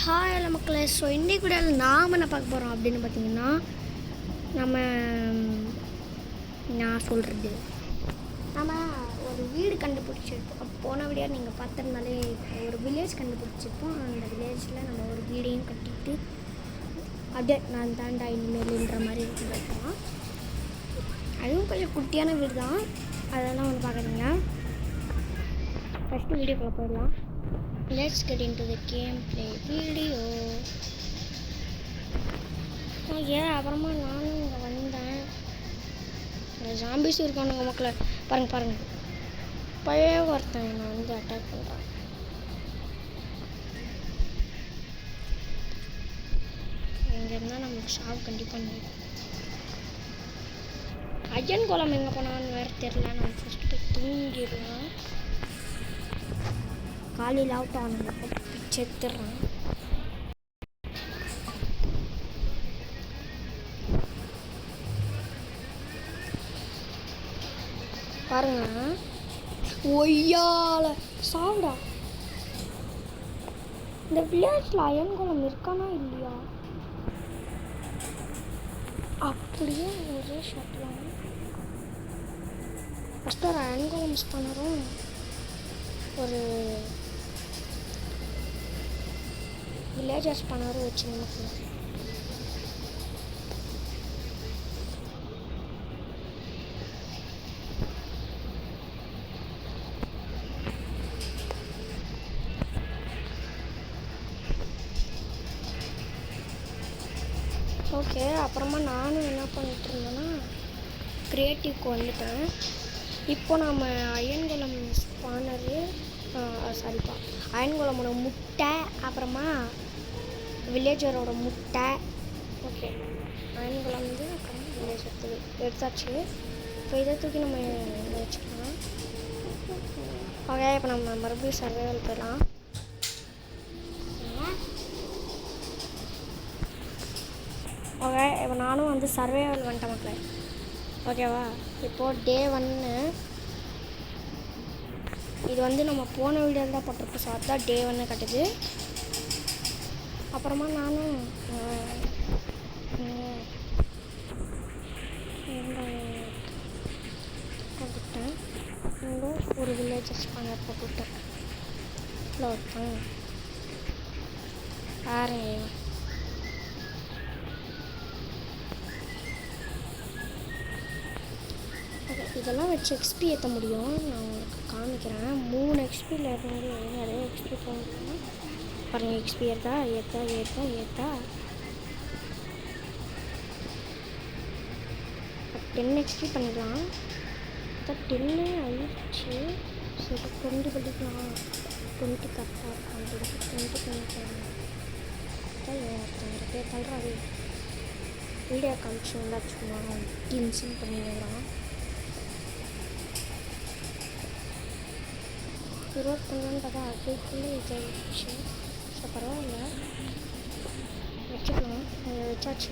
Hi எல்லா மக்களே. So இன்றைக்கு கூட நாம் என்ன பார்க்க போகிறோம் அப்படின்னு பார்த்தீங்கன்னா, நான் சொல்கிறது நம்ம ஒரு வீடு கண்டுபிடிச்சிருப்போம். போன வீடியோ நீங்கள் பார்த்துருந்தாலே ஒரு வில்லேஜ் கண்டுபிடிச்சிருப்போம். அந்த வில்லேஜில் நம்ம ஒரு வீடையும் கட்டிட்டு அப்படியே நான் தாண்டா இனிமேல்ன்ற மாதிரி இருக்கலாம். அதுவும் கொஞ்சம் குட்டியான வீடு தான். அதெல்லாம் வந்து பார்க்குறீங்க. ஃபஸ்ட்டு வீடியோக்குள்ளே போயிடலாம். Let's get into the gameplay video. அப்புறமா நானும் இங்கே வந்தேன். ஜாம்பிஸ் இருக்கானுங்க மக்களை பாருங்கள். பழைய ஒருத்தன் நான் வந்து அட்டாக் பண்ணுறேன். இங்கே இருந்தால் நம்மளுக்கு ஷாப் கண்டிப்பாக முடியும். அஜன் கோலம் எங்கே போனான்னு வேறு தெரில. நம்ம ஃபஸ்ட்டு போய் தூங்கிடலாம். காலையில் அவுட் ஆனது செத்துடுறான். பாருங்க ஒய்யால சாவுடா. இந்த வில்லேஜில் அயன்குளம் இருக்கானா இல்லையா? அப்படியே ஒரே ஷாட்லாம் ஃபஸ்ட்டு ஒரு அயன்குளம் மிஸ் பண்ணுறோம். ஒரு வில்லேஜர்ஸ் பண்ணாரும் வச்சு நமக்கு ஓகே. அப்புறமா நானும் என்ன பண்ணிட்டு இருந்தேன்னா கிரியேட்டிவ்க்கு வந்துட்டேன். இப்போ நம்ம அயன்குளம் ஸ்பானரு அயன்குளமோட முட்டை, அப்புறமா வில்லேஜரோட முட்டை. ஓகே, அயன்குளம் வந்து அப்புறம் வில்லேஜர் எடுத்தாச்சு. இப்போ இதை தூக்கி நம்ம இங்கே வச்சுக்கலாம். ஓகே, இப்போ நம்ம மறுபடியும் சர்வைவல் போயிடலாம். ஓகே, இப்போ நானும் வந்து சர்வைவல் வந்துட்டேன் மக்களே. ஓகேவா? இப்போது டே 1 இது வந்து நம்ம போன வீடியோவில் தான் போட்டிருக்கோம். ஸோ அதுதான் டே 1 கட்டுது. அப்புறமா நானும் போட்டுவிட்டேன். இங்கே ஒரு வில்லேஜஸ் பண்ண போட்டுவிட்டேன். இல்லை ஒருத்தன் பாருங்க. இதெல்லாம் வச்சு எக்ஸ்பி ஏற்ற முடியும். நான் உங்களுக்கு காமிக்கிறேன். 3 எக்ஸ்பியில் இருந்து நிறைய எக்ஸ்பி போகணும். பாருங்கள், எக்ஸ்பி ஏற்றா 10 எக்ஸ்பி பண்ணிடலாம். 10 ஆயிடுச்சு. சரி 20 பண்ணிக்கலாம். 20 கரெக்டாக இருக்கும். 20 பண்ணிக்கலாம். பேர் தள்ளுறாரு. வீடியோ காமிச்சு நல்லா சும்மா இன்சின் பண்ணிடலாம். 21 பார்த்தா அதுக்குள்ளே இதாகிடுச்சு. ஸோ பரவாயில்ல, வச்சுக்கலாம். வச்சாச்சு.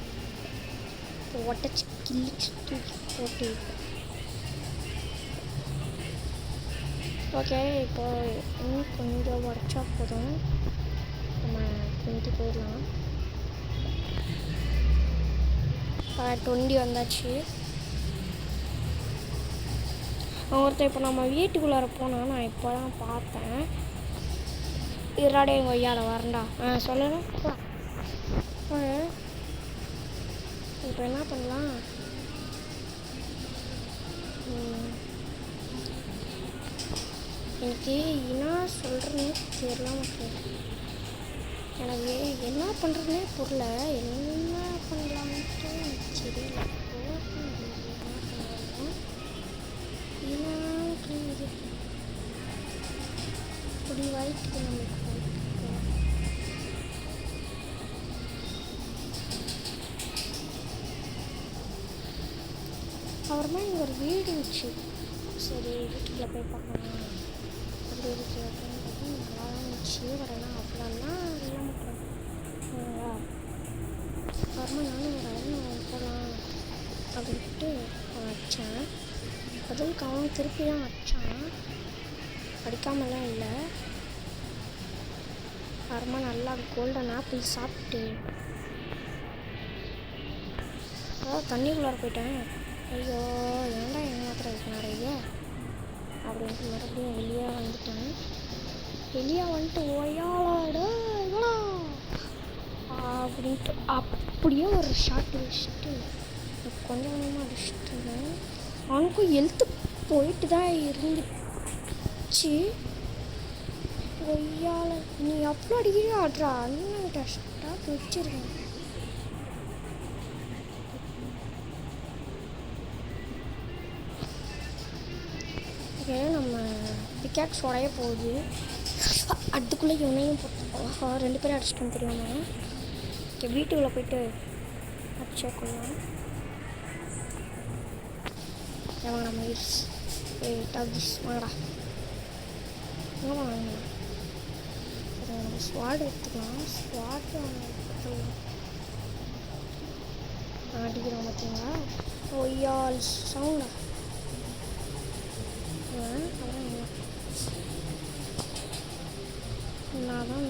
இப்போ ஒட்டச்சு கிழிச்சு தூக்கி போட்டு. ஓகே, இப்போ இன்னும் கொஞ்சம் உடச்சா போதும். நம்ம 20 போயிடலாம். 20 வந்தாச்சு. ஒருத்தர் இப்போ நம்ம வீட்டுக்குள்ளார போனால் நான் இப்போ தான் பார்த்தேன். இராடே எங்கள் ஐயால வரண்டா. சொல்லுறேன். இப்போ என்ன பண்ணலாம்? எனக்கு என்ன சொல்கிறேன்னே தெரியல. எனக்கு என்ன பண்ணுறதுனே புரியல. என்ன பண்ணலான்ட்டு தெரியல. இப்படி வாய்ப்பு நம்மளுக்கு அப்புறமா இங்கே ஒரு வீடு இருந்துச்சு. சரி வீட்டுக்குள்ளே போய் பார்க்கலாம். அப்படி இருக்கு அப்படின்னு பார்த்தா நல்லா தான் இருந்துச்சு. வரலாம் அப்படின்னா என்ன பண்ணுறேன். அப்புறமா நானும் ஒரு அயன் போகலாம் அப்படின்ட்டு வச்சேன். பதிலுக்கு அவன் திருப்பி தான் வச்சான். அடிக்காமலாம் இல்லை. காரமாக நல்லா கோல்டன் ஆப்பிள் சாப்பிட்டு தண்ணிக்குள்ளார போயிட்டேன். ஐயோ ஏன்டா ஏமாத்துறதுக்கு நிறைய அப்படின்ட்டு மறுபடியும் வெளியே வந்துட்டேன். வெளியே வந்துட்டு ஓயாளாட அப்படின்ட்டு அப்படியே ஒரு ஷாட் வச்சுட்டு கொஞ்சம் கொஞ்சமாக அடிச்சுட்டு இருந்தேன். அவனுக்கும் ஹெல்த்து போயிட்டு தான் இருந்துச்சு. ஒய்யால நீ எவ்வளோ அடிக்கிறீங்க ஆட்ரா இன்னும் டஸ்ட்டாக பிடிச்சிருக்கேன். ஓகே நம்ம பிக்காக்ஸ் உடைய போகுது. அதுக்குள்ளே இவனையும் போட்டு 2 பேரும் அடிச்சிட்டோம் தெரியுமா. ஓகே வீட்டுக்குள்ளே போயிட்டு அடிச்சா கொள்ளலாம். வாங்கடா மயிர்ஸ் டாகிஸ் வாங்கடா எங்கே வாங்க. சரி நம்ம ஸ்வாட் எடுத்துக்கலாம். ஸ்வாட் அடிக்கிறோம் பார்த்தீங்களா. ஒய்யால் சவுண்டா நான் தான்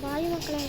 பாய் மக்களே.